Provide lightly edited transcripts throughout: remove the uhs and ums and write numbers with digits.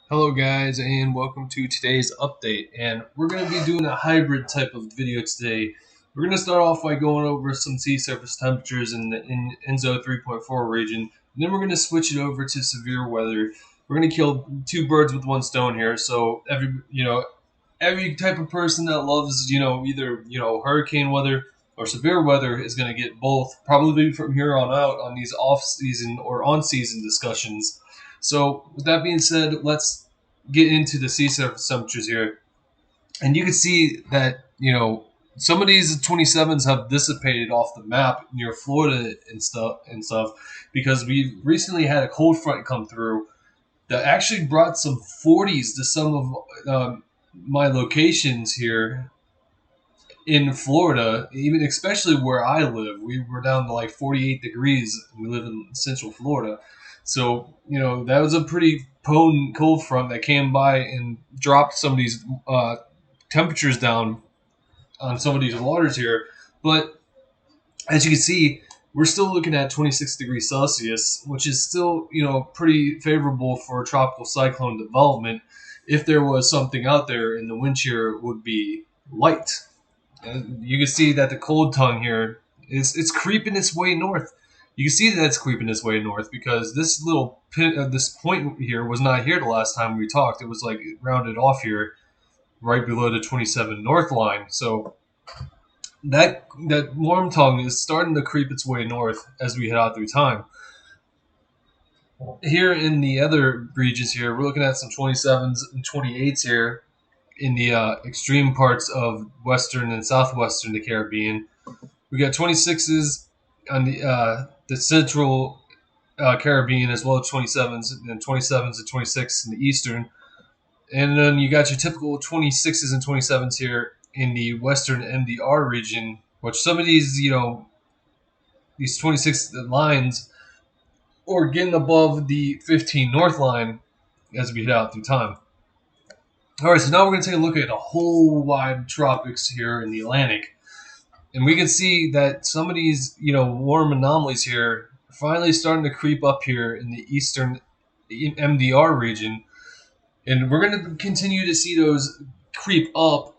Hello guys, and welcome to today's update. And we're going to be doing a hybrid type of video today. We're going to start off by going over some sea surface temperatures in the Enzo 3.4 region. And then we're going to switch it over to severe weather. We're going to kill two birds with one stone here. So every type of person that loves, either, hurricane weather or severe weather is going to get both probably from here on out on these off-season or on-season discussions. So with that being said, let's get into the sea surface temperatures here. And you can see that, some of these 27s have dissipated off the map near Florida and stuff because we recently had a cold front come through that actually brought some 40s to some of my locations here in Florida, even especially where I live. We were down to like 48 degrees. We live in Central Florida. So, that was a pretty potent cold front that came by and dropped some of these temperatures down on some of these waters here. But as you can see, we're still looking at 26 degrees Celsius, which is still, pretty favorable for tropical cyclone development. If there was something out there in the wind shear, it would be light. And you can see that the cold tongue here is it's creeping its way north. You can see that it's creeping its way north because this little this point here was not here the last time we talked. It was like rounded off here, right below the 27 north line. So that warm tongue is starting to creep its way north as we head out through time. Here in the other regions here, we're looking at some 27s and 28s here in the extreme parts of western and southwestern the Caribbean. We got 26s on the central Caribbean, as well as 27s and 27s and 26 in the eastern. And then you got your typical 26s and 27s here in the western MDR region, which some of these, these 26 lines are getting above the 15 north line as we head out through time. All right, so now we're going to take a look at the whole wide tropics here in the Atlantic. And we can see that some of these, warm anomalies here are finally starting to creep up here in the eastern MDR region. And we're going to continue to see those creep up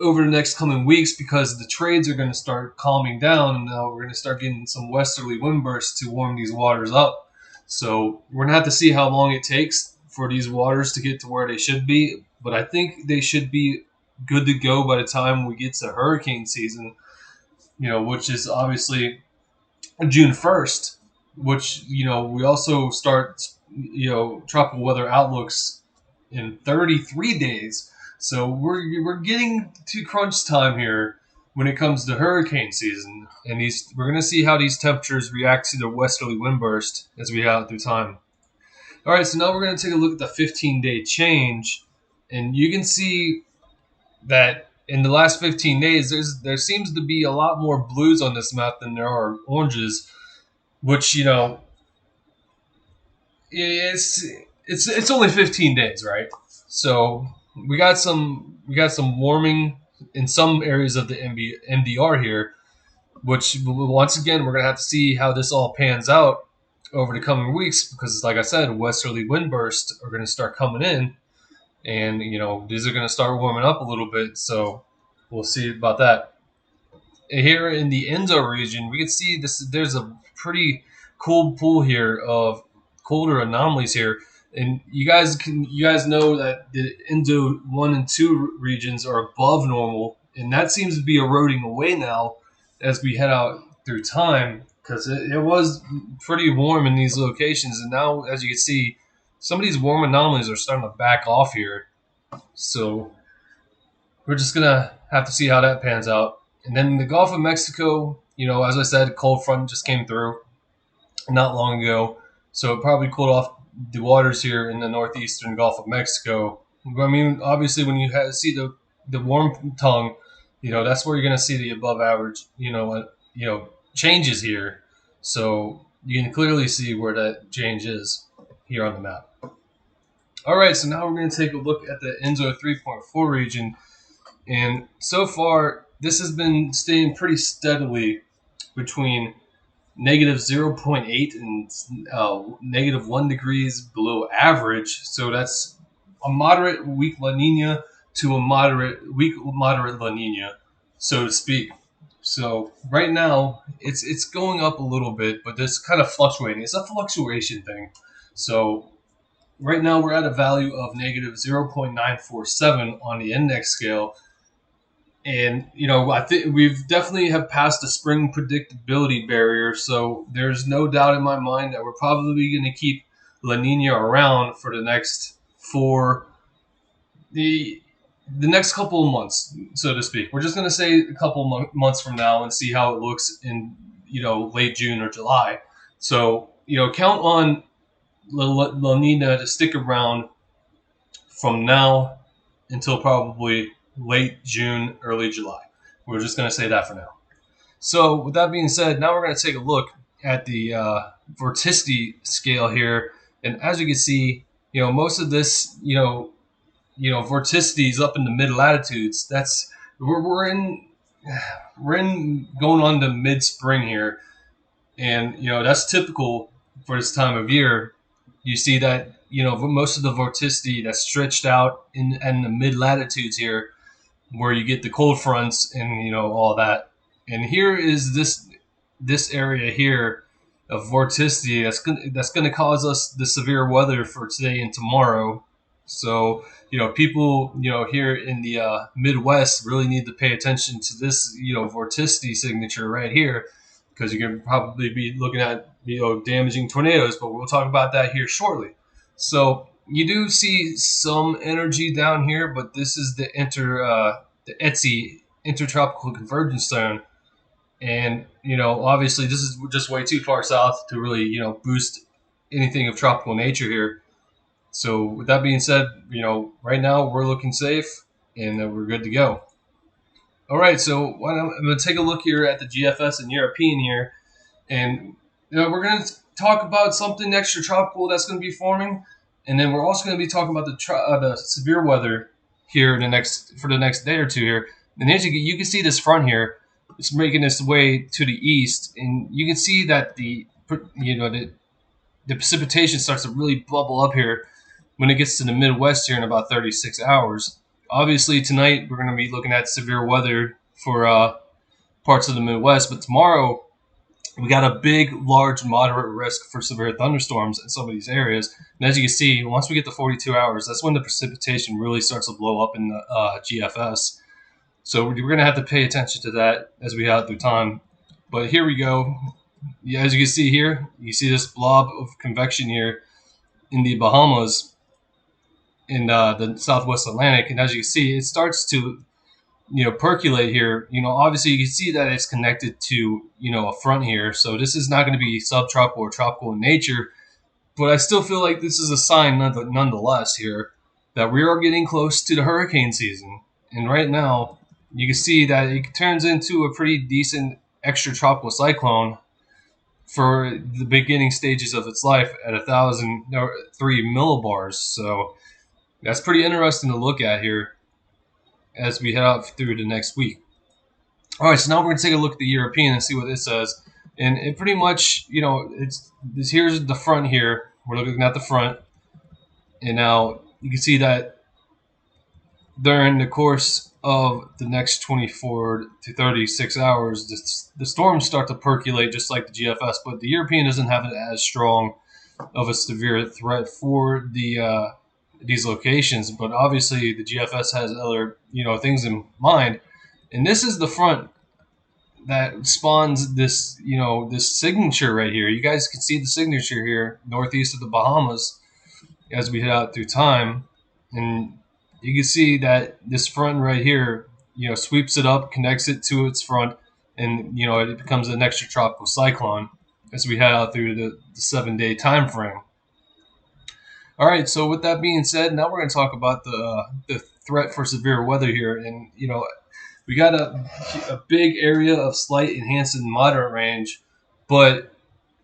over the next coming weeks because the trades are going to start calming down. And now we're going to start getting some westerly wind bursts to warm these waters up. So we're going to have to see how long it takes for these waters to get to where they should be. But I think they should be good to go by the time we get to hurricane season, which is obviously June 1st, which, we also start, tropical weather outlooks in 33 days. So we're getting to crunch time here when it comes to hurricane season. And we're going to see how these temperatures react to the westerly wind burst as we head out through time. All right, so now we're going to take a look at the 15-day change. And you can see that in the last 15 days, there seems to be a lot more blues on this map than there are oranges, which it's only 15 days, right? So we got some warming in some areas of the MDR here, which once again we're gonna have to see how this all pans out over the coming weeks because, like I said, westerly wind bursts are gonna start coming in. And, these are going to start warming up a little bit, so we'll see about that. Here in the Enzo region, we can see there's a pretty cool pool here of colder anomalies here. And you guys know that the Enzo 1 and 2 regions are above normal, and that seems to be eroding away now as we head out through time because it was pretty warm in these locations. And now, as you can see, some of these warm anomalies are starting to back off here. So we're just going to have to see how that pans out. And then the Gulf of Mexico, as I said, cold front just came through not long ago. So it probably cooled off the waters here in the northeastern Gulf of Mexico. I mean, obviously, when you see the warm tongue, that's where you're going to see the above average, changes here. So you can clearly see where that change is here on the map. All right, so now we're going to take a look at the Enzo 3.4 region. And so far, this has been staying pretty steadily between negative 0.8 and negative 1 degrees below average. So that's a moderate weak La Nina to a moderate La Nina, so to speak. So right now it's going up a little bit, but it's kind of fluctuating. It's a fluctuation thing. So right now we're at a value of negative 0.947 on the index scale. And I think we've definitely have passed the spring predictability barrier, so there's no doubt in my mind that we're probably going to keep La Nina around for the the next couple of months, so to speak. We're just going to say a couple months from now and see how it looks in late June or July. So count on La Nina to stick around from now until probably late June, early July. We're just going to say that for now. So with that being said, now we're going to take a look at the Verticity Scale here. And as you can see, most of this, vorticity is up in the mid latitudes. That's we're in going on to mid spring here, and that's typical for this time of year. You see that most of the vorticity that's stretched out in the mid latitudes here, where you get the cold fronts and all that. And here is this area here of vorticity that's gonna cause us the severe weather for today and tomorrow. So people here in the Midwest really need to pay attention to this vorticity signature right here, because you can probably be looking at damaging tornadoes. But we'll talk about that here shortly. So you do see some energy down here, but this is the ETSI intertropical convergence zone. And obviously this is just way too far south to really boost anything of tropical nature here. So with that being said, right now we're looking safe and we're good to go. All right, so I'm going to take a look here at the GFS and European here, and we're going to talk about something extratropical that's going to be forming, and then we're also going to be talking about the severe weather here for the next day or two here. And as you can see this front here, it's making its way to the east, and you can see that the precipitation starts to really bubble up here when it gets to the Midwest here in about 36 hours. Obviously, tonight we're going to be looking at severe weather for parts of the Midwest, but tomorrow we got a big, large, moderate risk for severe thunderstorms in some of these areas. And as you can see, once we get to 42 hours, that's when the precipitation really starts to blow up in the GFS. So we're going to have to pay attention to that as we head through time. But here we go. Yeah, as you can see here, you see this blob of convection here in the Bahamas in the Southwest Atlantic. And as you can see, it starts to percolate here. Obviously you can see that it's connected to a front here, so this is not going to be subtropical or tropical in nature, but I still feel like this is a sign nonetheless here that we are getting close to the hurricane season. And right now you can see that it turns into a pretty decent extratropical cyclone for the beginning stages of its life at 1,003 millibars. So that's pretty interesting to look at here as we head out through the next week. All right, so now we're going to take a look at the European and see what it says. And it pretty much, here's the front here. We're looking at the front. And now you can see that during the course of the next 24 to 36 hours, the storms start to percolate just like the GFS, but the European doesn't have it as strong of a severe threat for these locations. But obviously the GFS has other things in mind, and this is the front that spawns this this signature right here. You guys can see the signature here northeast of the Bahamas as we head out through time, and you can see that this front right here sweeps it up, connects it to its front, and it becomes an extratropical cyclone as we head out through the 7-day time frame. All right, so with that being said, now we're going to talk about the threat for severe weather here. And, we got a big area of slight, enhanced, and moderate range. But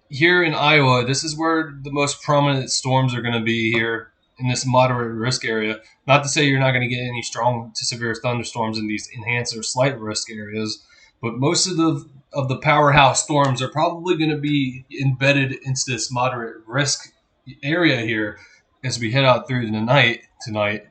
here in Iowa, this is where the most prominent storms are going to be here in this moderate risk area. Not to say you're not going to get any strong to severe thunderstorms in these enhanced or slight risk areas, but most of the of the powerhouse storms are probably going to be embedded into this moderate risk area here as we head out through the night tonight.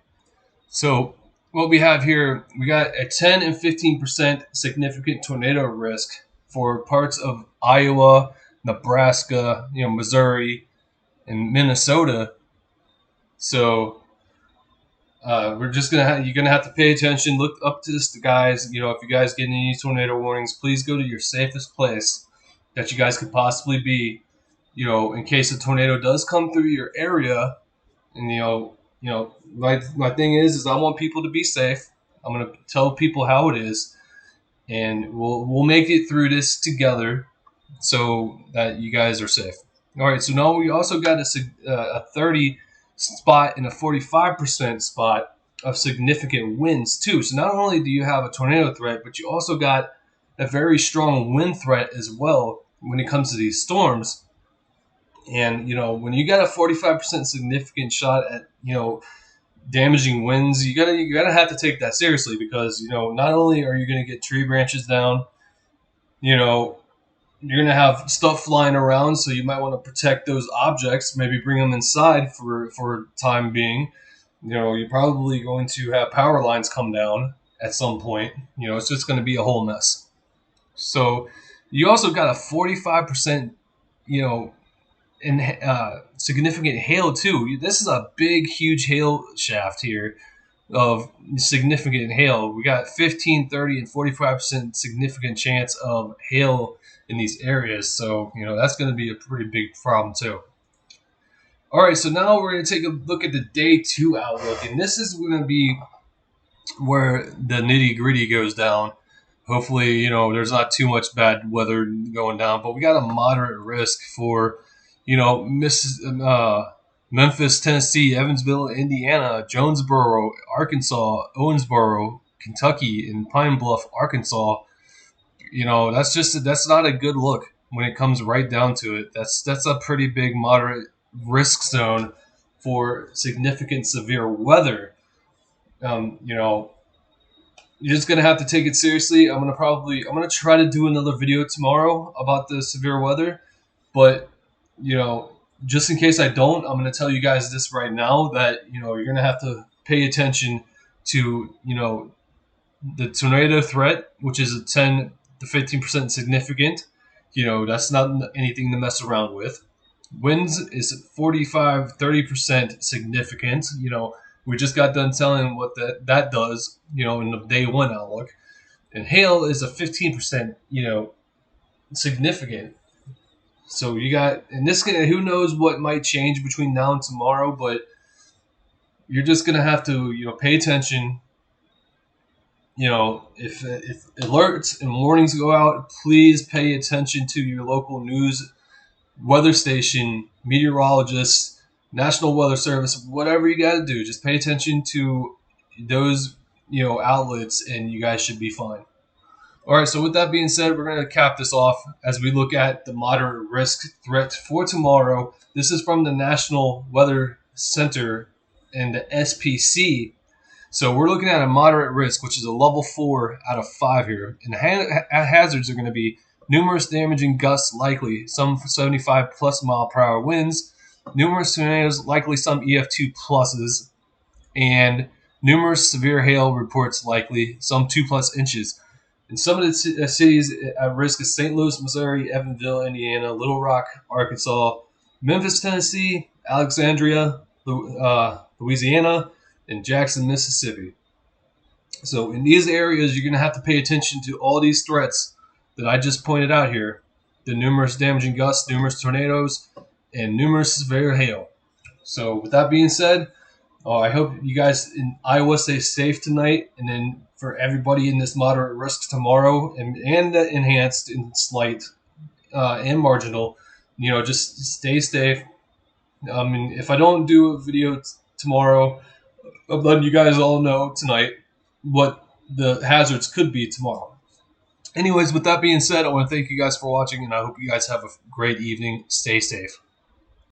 So what we have here, we got a 10 and 15% significant tornado risk for parts of Iowa, Nebraska, Missouri, and Minnesota. So we're just you're gonna have to pay attention. Look up to this, guys. If you guys get any tornado warnings, please go to your safest place that you guys could possibly be. In case a tornado does come through your area, and my thing is I want people to be safe. I'm gonna tell people how it is, and we'll make it through this together, so that you guys are safe. All right. So now we also got a 30 spot and a 45% spot of significant winds too. So not only do you have a tornado threat, but you also got a very strong wind threat as well when it comes to these storms. And when you got a 45% significant shot at damaging winds, you gotta have to take that seriously, because not only are you gonna get tree branches down, you're going to have stuff flying around, so you might want to protect those objects, maybe bring them inside for time being. You're probably going to have power lines come down at some point. It's just going to be a whole mess. So you also got a 45%, in significant hail too. This is a big, huge hail shaft here of significant hail. We got 15, 30, and 45% significant chance of hail in these areas. So, that's going to be a pretty big problem too. All right, so now we're going to take a look at the day 2 outlook. And this is going to be where the nitty gritty goes down. Hopefully, there's not too much bad weather going down, but we got a moderate risk for, Memphis, Tennessee, Evansville, Indiana, Jonesboro, Arkansas, Owensboro, Kentucky, and Pine Bluff, Arkansas. That's not a good look when it comes right down to it. That's a pretty big moderate risk zone for significant severe weather. You're just gonna have to take it seriously. I'm gonna try to do another video tomorrow about the severe weather, but just in case I don't, I'm going to tell you guys this right now, that you're going to have to pay attention to the tornado threat, which is a 10 to 15% significant. That's not anything to mess around with. Winds is 45, 30% significant. We just got done telling what that does, in the day 1 outlook. And hail is a 15%, significant. So you got, and this, who knows what might change between now and tomorrow, but you're just gonna have to, pay attention. If alerts and warnings go out, please pay attention to your local news, weather station, meteorologists, National Weather Service, whatever you got to do. Just pay attention to those, outlets, and you guys should be fine. All right, so with that being said, we're going to cap this off as we look at the moderate risk threat for tomorrow. This is from the National Weather Center and the SPC. So we're looking at a moderate risk, which is a level 4 out of 5 here. And the hazards are going to be numerous damaging gusts likely, some 75 plus mile per hour winds, numerous tornadoes, likely some EF2 pluses, and numerous severe hail reports likely, some 2+ inches. And some of the cities at risk is St. Louis, Missouri, Evansville, Indiana, Little Rock, Arkansas, Memphis, Tennessee, Alexandria, Louisiana, and Jackson, Mississippi. So in these areas, you're going to have to pay attention to all these threats that I just pointed out here. The numerous damaging gusts, numerous tornadoes, and numerous severe hail. So with that being said, I hope you guys in Iowa stay safe tonight, and then for everybody in this moderate risk tomorrow, and the enhanced and slight and marginal, just stay safe. If I don't do a video tomorrow, I'm letting you guys all know tonight what the hazards could be tomorrow. Anyways, with that being said, I want to thank you guys for watching, and I hope you guys have a great evening. Stay safe.